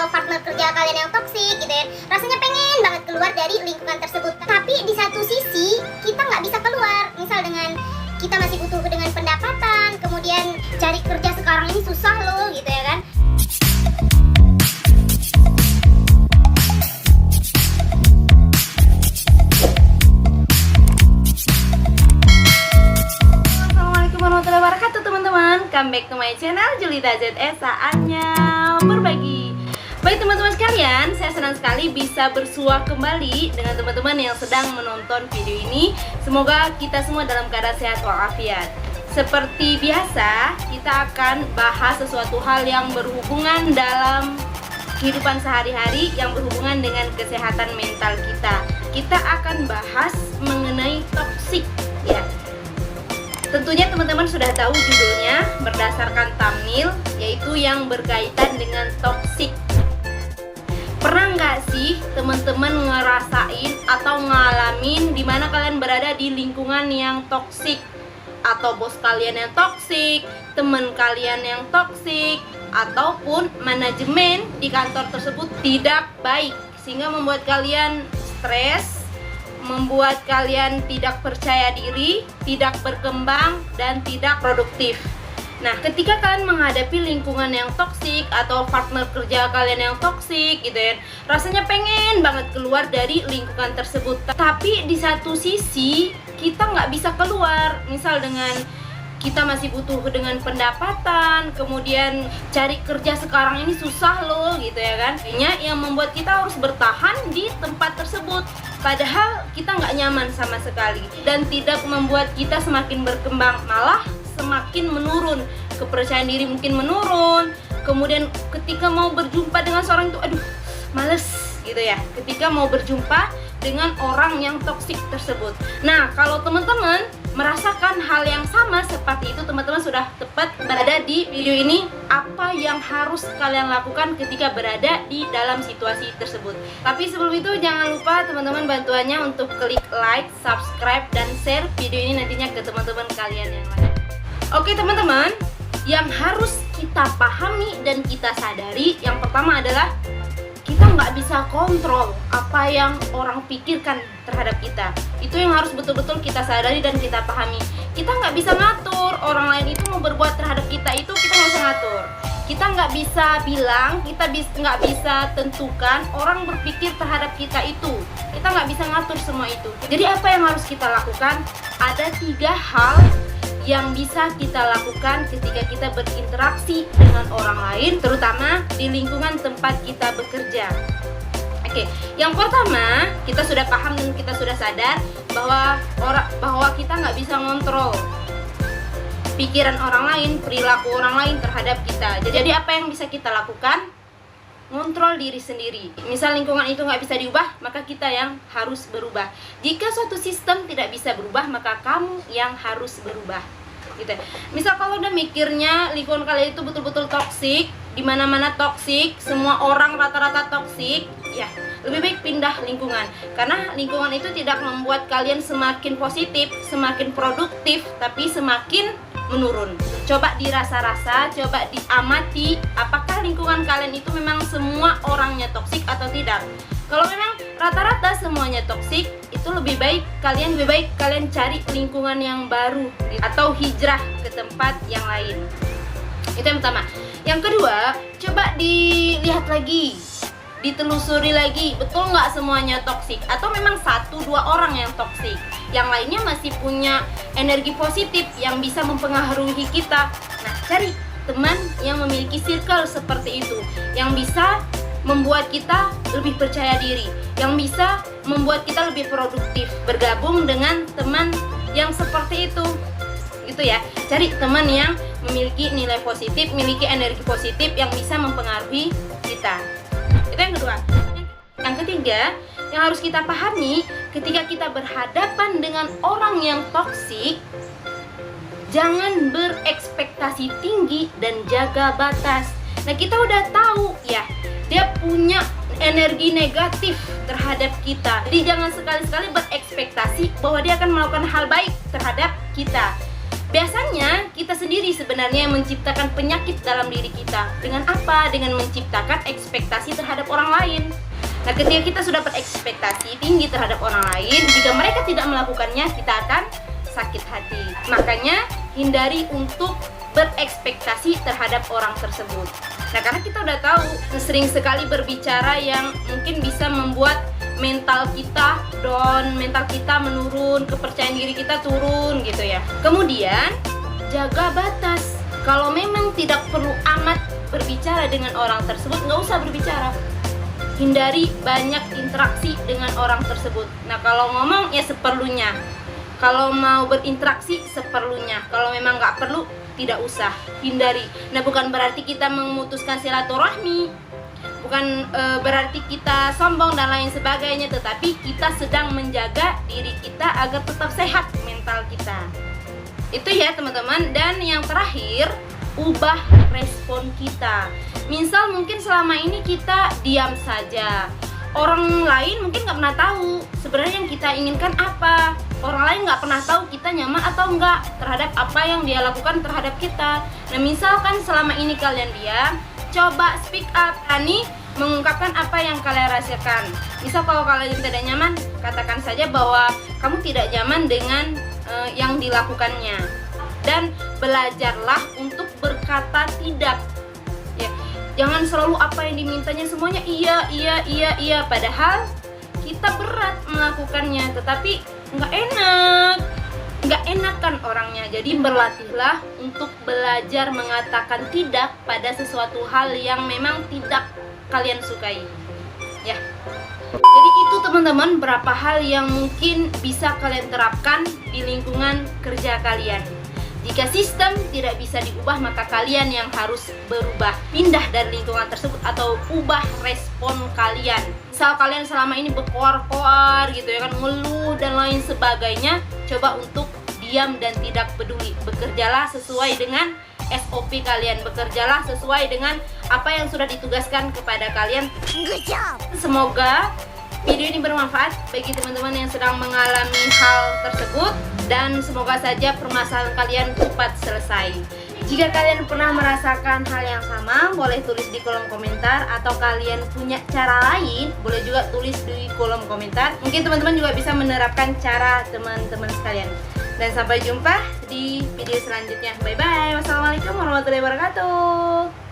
atau partner kerja kalian yang toksik gitu ya, rasanya pengen banget keluar dari lingkungan tersebut. Tapi di satu sisi kita nggak bisa keluar, misal dengan kita masih butuh dengan pendapatan, kemudian cari kerja sekarang ini susah loh gitu ya kan. Assalamualaikum warahmatullahi wabarakatuh teman-teman. Come back to my channel Julita ZS. Saatnya berbagi. Baik teman-teman sekalian, saya senang sekali bisa bersua kembali dengan teman-teman yang sedang menonton video ini. Semoga kita semua dalam keadaan sehat walafiat. Seperti biasa, kita akan bahas sesuatu hal yang berhubungan dalam kehidupan sehari-hari, yang berhubungan dengan kesehatan mental kita. Kita akan bahas mengenai toksik ya. Tentunya teman-teman sudah tahu judulnya berdasarkan thumbnail, yaitu yang berkaitan dengan toksik. Pernah nggak sih teman-teman ngerasain atau ngalamin dimana kalian berada di lingkungan yang toksik, atau bos kalian yang toksik, teman kalian yang toksik, ataupun manajemen di kantor tersebut tidak baik sehingga membuat kalian stres, membuat kalian tidak percaya diri, tidak berkembang, dan tidak produktif. Nah, ketika kalian menghadapi lingkungan yang toksik atau partner kerja kalian yang toksik gitu ya, rasanya pengen banget keluar dari lingkungan tersebut. Tapi di satu sisi kita nggak bisa keluar, misal dengan kita masih butuh dengan pendapatan, kemudian cari kerja sekarang ini susah loh gitu ya kan. Kayaknya yang membuat kita harus bertahan di tempat tersebut, padahal kita nggak nyaman sama sekali dan tidak membuat kita semakin berkembang, malah semakin menurun, kepercayaan diri mungkin menurun. Kemudian ketika mau berjumpa dengan seorang itu, aduh males gitu ya, ketika mau berjumpa dengan orang yang toksik tersebut. Nah, kalau teman-teman merasakan hal yang sama seperti itu, teman-teman sudah tepat berada di video ini. Apa yang harus kalian lakukan ketika berada di dalam situasi tersebut. Tapi sebelum itu jangan lupa teman-teman bantuannya untuk klik like, subscribe, dan share video ini nantinya ke teman-teman kalian yang lain. Oke teman-teman, yang harus kita pahami dan kita sadari, yang pertama adalah kita nggak bisa kontrol apa yang orang pikirkan terhadap kita. Itu yang harus betul-betul kita sadari dan kita pahami. Kita nggak bisa ngatur orang lain itu mau berbuat terhadap kita, itu kita nggak bisa ngatur. Kita nggak bisa bilang, kita nggak bisa tentukan orang berpikir terhadap kita itu. Kita nggak bisa ngatur semua itu. Jadi apa yang harus kita lakukan? Ada 3 hal yang bisa kita lakukan ketika kita berinteraksi dengan orang lain, terutama di lingkungan tempat kita bekerja. Oke, yang pertama, kita sudah paham dan kita sudah sadar bahwa kita nggak bisa ngontrol pikiran orang lain, perilaku orang lain terhadap kita. Jadi apa yang bisa kita lakukan? Ngontrol diri sendiri. Misal lingkungan itu nggak bisa diubah, maka kita yang harus berubah. Jika suatu sistem tidak bisa berubah, maka kamu yang harus berubah. Gitu. Misal kalau udah mikirnya lingkungan kalian itu betul-betul toksik, di mana-mana toksik, semua orang rata-rata toksik, ya lebih baik pindah lingkungan. Karena lingkungan itu tidak membuat kalian semakin positif, semakin produktif, tapi semakin menurun. Coba dirasa-rasa, coba diamati, apakah lingkungan kalian itu memang semua orangnya toksik atau tidak. Kalau memang rata-rata semuanya toksik, itu lebih baik kalian cari lingkungan yang baru atau hijrah ke tempat yang lain. Itu yang pertama. Yang kedua, coba dilihat lagi, ditelusuri lagi, betul nggak semuanya toksik, atau memang 1-2 orang yang toksik, yang lainnya masih punya energi positif yang bisa mempengaruhi kita. Nah, cari teman yang memiliki circle seperti itu, yang bisa membuat kita lebih percaya diri, yang bisa membuat kita lebih produktif. Bergabung dengan teman yang seperti itu, gitu ya. Cari teman yang memiliki nilai positif, memiliki energi positif yang bisa mempengaruhi kita. Itu yang kedua. Yang ketiga, yang harus kita pahami ketika kita berhadapan dengan orang yang toksik, jangan berekspektasi tinggi dan jaga batas. Nah, kita udah tahu ya, dia punya energi negatif terhadap kita. Jadi jangan sekali-sekali berekspektasi bahwa dia akan melakukan hal baik terhadap kita. Biasanya kita sendiri sebenarnya yang menciptakan penyakit dalam diri kita. Dengan apa? Dengan menciptakan ekspektasi terhadap orang lain. Nah, ketika kita sudah berekspektasi tinggi terhadap orang lain, jika mereka tidak melakukannya, kita akan sakit hati. Makanya hindari untuk berekspektasi terhadap orang tersebut. Nah, karena kita udah tahu sering sekali berbicara yang mungkin bisa membuat mental kita down, mental kita menurun, kepercayaan diri kita turun gitu ya. Kemudian jaga batas. Kalau memang tidak perlu amat berbicara dengan orang tersebut, nggak usah berbicara. Hindari banyak interaksi dengan orang tersebut. Nah, kalau ngomong ya seperlunya. Kalau mau berinteraksi seperlunya. Kalau memang nggak perlu, tidak usah, hindari. Nah, bukan berarti kita memutuskan silaturahmi, bukan berarti kita sombong dan lain sebagainya, tetapi kita sedang menjaga diri kita agar tetap sehat mental kita. Itu ya teman-teman. Dan yang terakhir, ubah respon kita. Misal mungkin selama ini kita diam saja, orang lain mungkin nggak pernah tahu sebenarnya yang kita inginkan apa. Orang lain nggak pernah tahu kita nyaman atau enggak terhadap apa yang dia lakukan terhadap kita. Nah, misalkan selama ini kalian diam, coba speak up, berani mengungkapkan apa yang kalian rasakan. Misal kalau kalian tidak nyaman, katakan saja bahwa kamu tidak nyaman dengan yang dilakukannya. Dan belajarlah untuk berkata tidak. Ya, jangan selalu apa yang dimintanya semuanya iya, padahal kita berat melakukannya, tetapi nggak enakan orangnya. Jadi berlatihlah untuk belajar mengatakan tidak pada sesuatu hal yang memang tidak kalian sukai ya. Jadi itu teman-teman beberapa hal yang mungkin bisa kalian terapkan di lingkungan kerja kalian. Jika sistem tidak bisa diubah, maka kalian yang harus berubah, pindah dari lingkungan tersebut atau ubah respon kalian. Misal kalian selama ini berkoar-koar gitu ya kan, ngeluh dan lain sebagainya, coba untuk diam dan tidak peduli. Bekerjalah sesuai dengan SOP kalian, bekerjalah sesuai dengan apa yang sudah ditugaskan kepada kalian. Good job. Semoga video ini bermanfaat bagi teman-teman yang sedang mengalami hal tersebut, dan semoga saja permasalahan kalian cepat selesai. Jika kalian pernah merasakan hal yang sama, boleh tulis di kolom komentar, atau kalian punya cara lain, boleh juga tulis di kolom komentar. Mungkin teman-teman juga bisa menerapkan cara teman-teman sekalian. Dan sampai jumpa di video selanjutnya. Bye bye. Wassalamualaikum warahmatullahi wabarakatuh.